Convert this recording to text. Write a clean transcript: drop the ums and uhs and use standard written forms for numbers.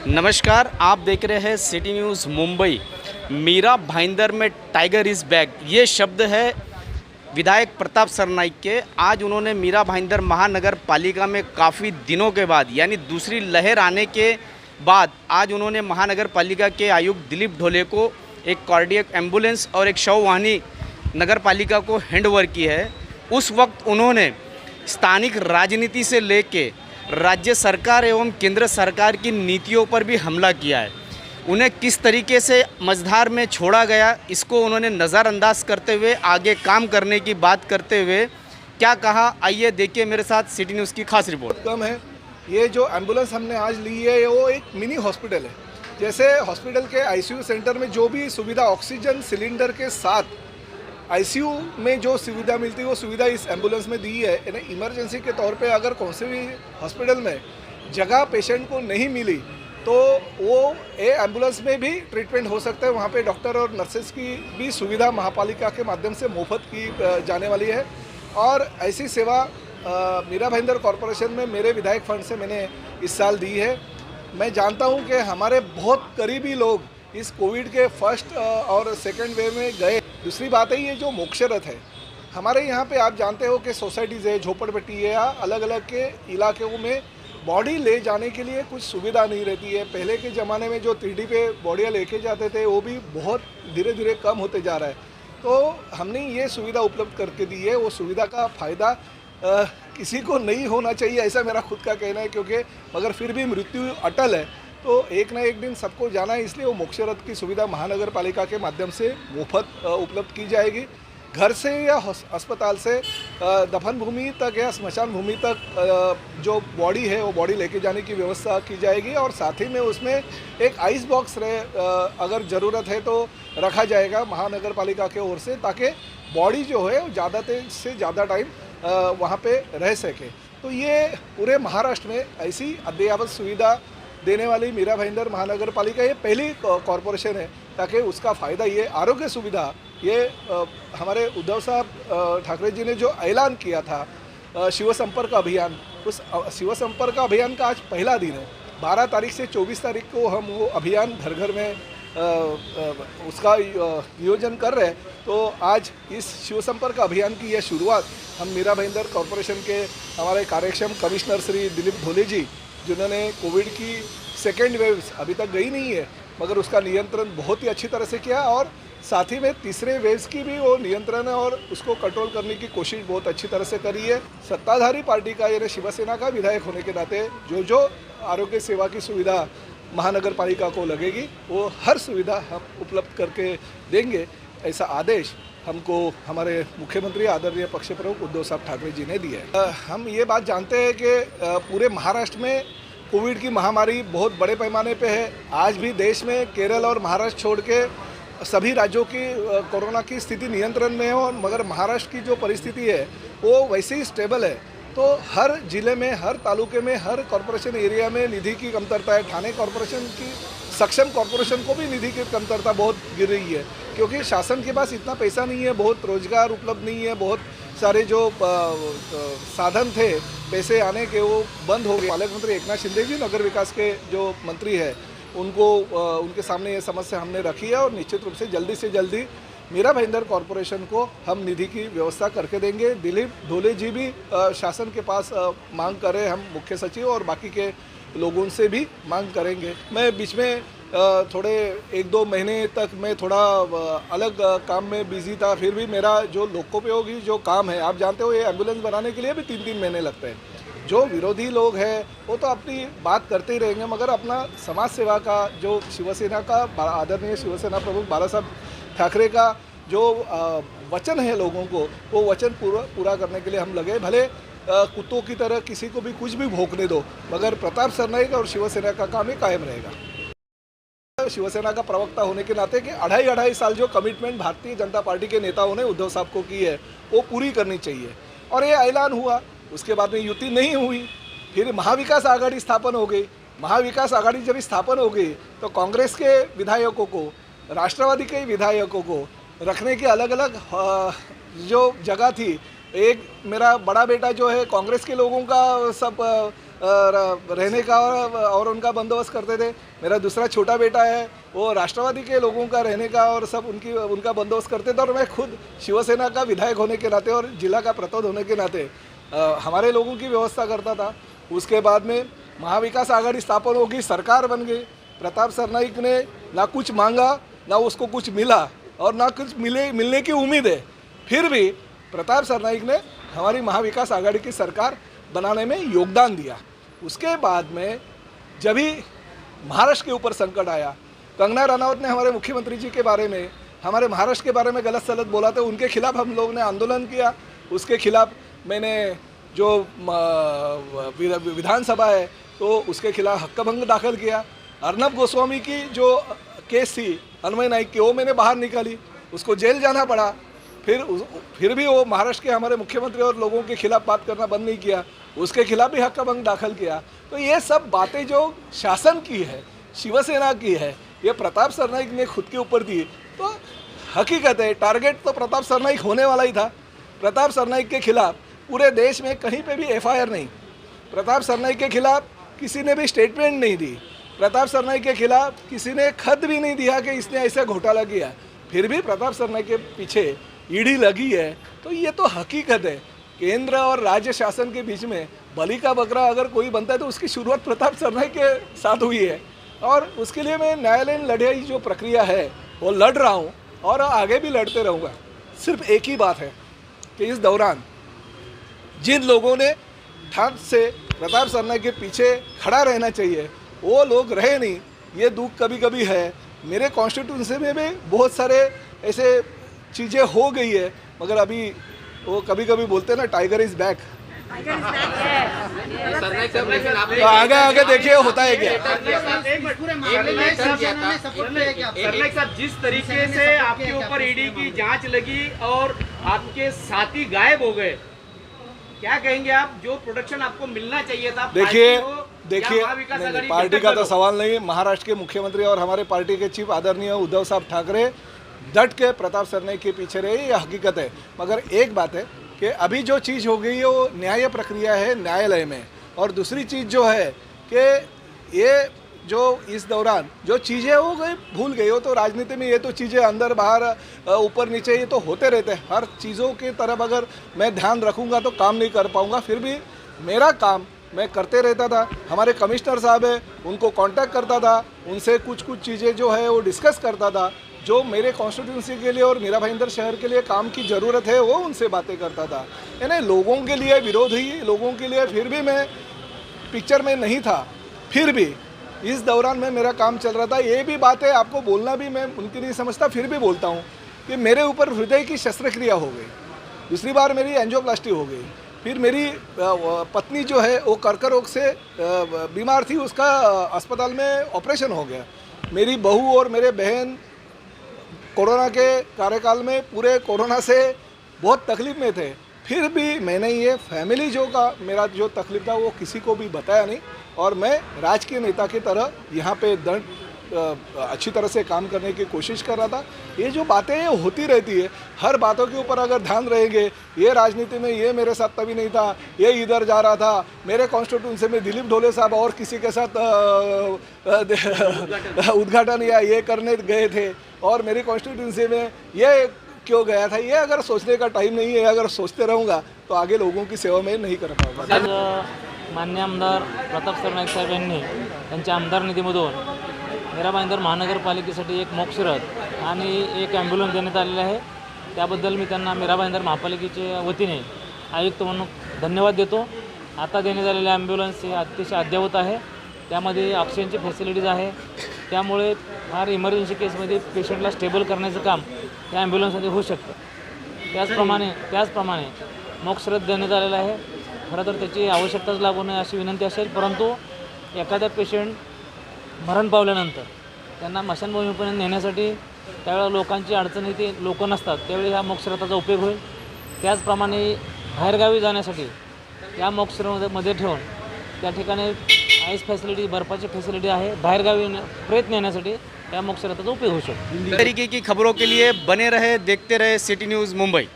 नमस्कार, आप देख रहे हैं सिटी न्यूज़ मुंबई। मीरा भाईंदर में टाइगर इज़ बैक, ये शब्द है विधायक प्रताप सरनाईक के। आज उन्होंने मीरा भाईंदर महानगर पालिका में काफ़ी दिनों के बाद यानी दूसरी लहर आने के बाद आज उन्होंने महानगर पालिका के आयुक्त दिलीप ढोले को एक कार्डियक एम्बुलेंस और एक शव वाहनी नगर पालिका को हैंडओवर की है। उस वक्त उन्होंने स्थानिक राजनीति से लेके राज्य सरकार एवं केंद्र सरकार की नीतियों पर भी हमला किया है। उन्हें किस तरीके से मझधार में छोड़ा गया, इसको उन्होंने नज़रअंदाज करते हुए आगे काम करने की बात करते हुए क्या कहा, आइए देखिए मेरे साथ सिटी न्यूज़ की खास रिपोर्ट। कम है, ये जो एम्बुलेंस हमने आज ली है वो एक मिनी हॉस्पिटल है। जैसे हॉस्पिटल के आईसीयू सेंटर में जो भी सुविधा ऑक्सीजन सिलेंडर के साथ आईसीयू में जो सुविधा मिलती है वो सुविधा इस एम्बुलेंस में दी है। यानी इमरजेंसी के तौर पे अगर कौन से भी हॉस्पिटल में जगह पेशेंट को नहीं मिली तो वो एम्बुलेंस में भी ट्रीटमेंट हो सकता है। वहाँ पे डॉक्टर और नर्सेस की भी सुविधा महापालिका के माध्यम से मुफ्त की जाने वाली है। और ऐसी सेवा मीरा भाईंदर कॉरपोरेशन में मेरे विधायक फंड से मैंने इस साल दी है। मैं जानता हूँ कि हमारे बहुत करीबी लोग इस कोविड के फर्स्ट और सेकेंड वेव में गए। दूसरी बात है, ये जो मोक्ष रथ है हमारे यहाँ पे, आप जानते हो कि सोसाइटीज़ है, झोपड़पट्टी है या अलग अलग के इलाकों में बॉडी ले जाने के लिए कुछ सुविधा नहीं रहती है। पहले के ज़माने में जो 3D पे बॉडियाँ लेके जाते थे वो भी बहुत धीरे धीरे कम होते जा रहा है। तो हमने ये सुविधा उपलब्ध करके दी है। वो सुविधा का फ़ायदा किसी को नहीं होना चाहिए, ऐसा मेरा खुद का कहना है, क्योंकि मगर फिर भी मृत्यु अटल है तो एक ना एक दिन सबको जाना है। इसलिए वो मोक्ष रथ की सुविधा महानगर पालिका के माध्यम से मुफ्त उपलब्ध की जाएगी। घर से या अस्पताल से दफन भूमि तक या स्मशान भूमि तक जो बॉडी है वो बॉडी लेके जाने की व्यवस्था की जाएगी। और साथ ही में उसमें एक आइस बॉक्स अगर ज़रूरत है तो रखा जाएगा महानगर पालिका के ओर से, ताकि बॉडी जो है वो ज़्यादा से ज़्यादा टाइम वहाँ पे रह सके। तो ये पूरे महाराष्ट्र में ऐसी अद्ययावत सुविधा देने वाली मीरा भाईंदर महानगर पालिका ये पहली कॉरपोरेशन है, ताकि उसका फ़ायदा ये आरोग्य सुविधा ये हमारे उद्धव साहब ठाकरे जी ने जो ऐलान किया था शिव संपर्क अभियान, उस शिव संपर्क अभियान का आज पहला दिन है। 12 तारीख से 24 तारीख को हम वो अभियान घर घर में उसका नियोजन कर रहे हैं। तो आज इस शिव संपर्क अभियान की यह शुरुआत हम मीरा भाईंदर कॉरपोरेशन के हमारे कार्यक्षम कमिश्नर श्री दिलीप ढोले जी, जिन्होंने कोविड की सेकेंड वेव अभी तक गई नहीं है मगर उसका नियंत्रण बहुत ही अच्छी तरह से किया, और साथ ही में तीसरे वेव्स की भी वो नियंत्रण और उसको कंट्रोल करने की कोशिश बहुत अच्छी तरह से करी है। सत्ताधारी पार्टी का यानी शिवसेना का विधायक होने के नाते जो आरोग्य सेवा की सुविधा महानगर पालिका को लगेगी वो हर सुविधा हम उपलब्ध करके देंगे, ऐसा आदेश हमको हमारे मुख्यमंत्री आदरणीय पक्ष प्रमुख उद्धव साहब ठाकरे जी ने दिया है। हम ये बात जानते हैं कि पूरे महाराष्ट्र में कोविड की महामारी बहुत बड़े पैमाने पे है। आज भी देश में केरल और महाराष्ट्र छोड़ के सभी राज्यों की कोरोना की स्थिति नियंत्रण में हो, मगर महाराष्ट्र की जो परिस्थिति है वो वैसे ही स्टेबल है। तो हर जिले में, हर तालुके में, हर कॉरपोरेशन एरिया में निधि की कमतरता है। ठाणे कॉरपोरेशन की सक्षम कॉरपोरेशन को भी निधि की कमतरता बहुत गिर रही है, क्योंकि शासन के पास इतना पैसा नहीं है, बहुत रोजगार उपलब्ध नहीं है, बहुत सारे जो साधन थे पैसे आने के वो बंद हो गए। पालक मंत्री एकनाथ शिंदे जी नगर विकास के जो मंत्री है उनको उनके सामने ये समस्या हमने रखी है, और निश्चित रूप से जल्दी मीरा भाईंदर कॉरपोरेशन को हम निधि की व्यवस्था करके देंगे। दिलीप ढोले जी भी शासन के पास मांग करें, हम मुख्य सचिव और बाकी के लोगों से भी मांग करेंगे। मैं बीच में थोड़े 1-2 महीने तक मैं थोड़ा अलग काम में बिजी था, फिर भी मेरा जो लोकोपयोगी जो काम है, आप जानते हो ये एम्बुलेंस बनाने के लिए भी 3-3 महीने लगते हैं। जो विरोधी लोग हैं वो तो अपनी बात करते ही रहेंगे, मगर अपना समाज सेवा का जो शिवसेना का आदरणीय शिवसेना प्रमुख बाला साहब ठाकरे का जो वचन है लोगों को, वो वचन पूरा करने के लिए हम लगे। भले कुत्तों की तरह किसी को भी कुछ भी भौंकने दो, मगर प्रताप सरनाईक और शिवसेना का काम ही कायम रहेगा। शिवसेना का प्रवक्ता होने के नाते कि 2.5 साल जो कमिटमेंट भारतीय जनता पार्टी के नेताओं ने उद्धव साहब को की है वो पूरी करनी चाहिए। और ये ऐलान हुआ, उसके बाद में युति नहीं हुई, फिर महाविकास आघाड़ी स्थापन हो गई। महाविकास आघाड़ी जब स्थापन हो गई तो कांग्रेस के विधायकों को, राष्ट्रवादी के विधायकों को रखने की अलग अलग जो जगह थी। एक मेरा बड़ा बेटा जो है कांग्रेस के लोगों का सब रहने का और उनका बंदोबस्त करते थे। मेरा दूसरा छोटा बेटा है, वो राष्ट्रवादी के लोगों का रहने का और सब उनका बंदोबस्त करते थे। और मैं खुद शिवसेना का विधायक होने के नाते और जिला का प्रतिनिध होने के नाते हमारे लोगों की व्यवस्था करता था। उसके बाद में महाविकास आघाड़ी स्थापन होगी, सरकार बन गई। प्रताप सरनाईक ने ना कुछ मांगा, ना उसको कुछ मिला और ना कुछ मिलने की उम्मीद है। फिर भी प्रताप सरनाईक ने हमारी महाविकास आघाड़ी की सरकार बनाने में योगदान दिया। उसके बाद में जब भी महाराष्ट्र के ऊपर संकट आया, कंगना रनौत ने हमारे मुख्यमंत्री जी के बारे में, हमारे महाराष्ट्र के बारे में गलत सलत बोला था, उनके खिलाफ हम लोग ने आंदोलन किया। उसके खिलाफ मैंने जो विधानसभा है तो उसके खिलाफ हक्कभंग दाखिल किया। अर्नब गोस्वामी की जो केस थी अन्वय नाइक की, वो मैंने बाहर निकाली, उसको जेल जाना पड़ा। फिर भी वो महाराष्ट्र के हमारे मुख्यमंत्री और लोगों के खिलाफ बात करना बंद नहीं किया, उसके खिलाफ भी हक्कभंग दाखिल किया। तो ये सब बातें जो शासन की है, शिवसेना की है, ये प्रताप सरनाईक ने खुद के ऊपर दी। तो हकीकत है, टारगेट तो प्रताप सरनाईक होने वाला ही था। प्रताप सरनाईक के खिलाफ पूरे देश में कहीं पे भी एफआईआर नहीं, प्रताप सरनाईक के खिलाफ किसी ने भी स्टेटमेंट नहीं दी, प्रताप सरनाईक के खिलाफ किसी ने खत भी नहीं दिया कि इसने ऐसा घोटाला किया। फिर भी प्रताप सरनाईक के पीछे ईडी लगी है। तो ये तो हकीकत है, केंद्र और राज्य शासन के बीच में बलि का बकरा अगर कोई बनता है तो उसकी शुरुआत प्रताप सरनाईक के साथ हुई है। और उसके लिए मैं न्यायालयीन लड़ाई जो प्रक्रिया है वो लड़ रहा हूँ और आगे भी लड़ते रहूँगा। सिर्फ एक ही बात है कि इस दौरान जिन लोगों ने ठाट से प्रताप सरनाईक के पीछे खड़ा रहना चाहिए वो लोग रहे नहीं। ये दुख कभी कभी है। मेरे कॉन्स्टिट्यूंसी में भी बहुत सारे ऐसे चीज़ें हो गई है, मगर अभी वो कभी कभी बोलते हैं ना, टाइगर इज बैक। तो आगे आगे देखिए होता है क्या। सरनाईक साहब, जिस तरीके से आपके ऊपर ईडी की जांच लगी और आपके साथी गायब हो गए, क्या कहेंगे आप? जो प्रोटेक्शन आपको मिलना चाहिए था, देखिए पार्टी का तो सवाल नहीं। महाराष्ट्र के मुख्यमंत्री और हमारे पार्टी के चीफ आदरणीय उद्धव साहब ठाकरे डट के प्रताप सरनाईक के पीछे रहे, ये हकीकत है। मगर एक बात है कि अभी जो चीज़ हो गई है वो न्याय प्रक्रिया है न्यायालय में। और दूसरी चीज़ जो है कि ये जो इस दौरान जो चीज़ें हो गई भूल गई हो, तो राजनीति में ये तो चीज़ें अंदर बाहर ऊपर नीचे ये तो होते रहते हैं। हर चीज़ों की तरफ अगर मैं ध्यान रखूँगा तो काम नहीं कर पाऊँगा। फिर भी मेरा काम मैं करते रहता था। हमारे कमिश्नर साहब है, उनको कांटेक्ट करता था, उनसे कुछ चीज़ें जो है वो डिस्कस करता था। जो मेरे कॉन्स्टिट्यूंसी के लिए और मीरा भाईंदर शहर के लिए काम की ज़रूरत है वो उनसे बातें करता था। यानी लोगों के लिए विरोधी लोगों के लिए फिर भी मैं पिक्चर में नहीं था। फिर भी इस दौरान में मेरा काम चल रहा था। ये भी बात है, आपको बोलना भी मैं उनकी नहीं समझता, फिर भी बोलता हूँ कि मेरे ऊपर हृदय की शस्त्रक्रिया हो गई, दूसरी बार मेरी एंजियोप्लास्टी हो गई। फिर मेरी पत्नी जो है वो कर्कट रोग से बीमार थी, उसका अस्पताल में ऑपरेशन हो गया। मेरी बहू और मेरे बहन कोरोना के कार्यकाल में पूरे कोरोना से बहुत तकलीफ में थे। फिर भी मैंने ये फैमिली मेरा जो तकलीफ था वो किसी को भी बताया नहीं। और मैं राजकीय नेता की तरह यहाँ पे अच्छी तरह से काम करने की कोशिश कर रहा था। ये जो बातें ये होती रहती है, हर बातों के ऊपर अगर ध्यान रहेंगे, ये राजनीति में ये मेरे साथ तभी नहीं था, ये इधर जा रहा था, मेरे कॉन्स्टिट्यूंसी में दिलीप ढोले साहब और किसी के साथ उद्घाटन या ये करने गए थे और मेरी कॉन्स्टिट्यूंसी में ये क्यों गया था, ये अगर सोचने का टाइम नहीं है, अगर सोचते रहूँगा तो आगे लोगों की सेवा में नहीं कर पाऊँगा। मान्य आमदार प्रताप सरनाईक साहेब यांनी त्यांच्या आमदार निधीमधून मीरा भाईंदर महानगरपालिकेसाठी एक मोक्ष रथ आणि एक ॲम्ब्युलन्स देण्यात आलेले आहे। त्याबद्दल मी त्यांना मीरा भाईंदर महापालिकेच्या वतीने आयुक्त म्हणून धन्यवाद देतो। आता देण्यात आलेले ॲम्ब्युलन्स हे अतिशय अद्ययावत आहे, त्यामध्ये ऑक्सिजनची फॅसिलिटीज आहे, त्यामुळे फार इमर्जन्सी केसमध्ये पेशंटला स्टेबल करण्याचं काम या ॲम्ब्युलन्समध्ये होऊ शकतं। त्याचप्रमाणे मोक्ष रथ देण्यात आलेला आहे। खरं तर त्याची आवश्यकताच लागू नये अशी विनंती असेल, परंतु एखादा पेशंट मरण पावल्यानंतर त्यांना मशानभूमीपर्यंत नेण्यासाठी त्यावेळेला लोकांची अडचण येते, लोक नसतात, त्यावेळी ह्या मोक्षरथाचा उपयोग होईल। त्याचप्रमाणे बाहेरगावी जाण्यासाठी या मोक्षरथामध्ये ठेवून त्या ठिकाणी आईस फॅसिलिटी, बर्फाची फॅसिलिटी आहे, बाहेरगावी प्रेत नेण्यासाठी या मोक्षरथाचा उपयोग होऊ शकतो। तरीके की खबरों के लिए बने रहे, देखते रहे सिटी न्यूज़ मुंबई।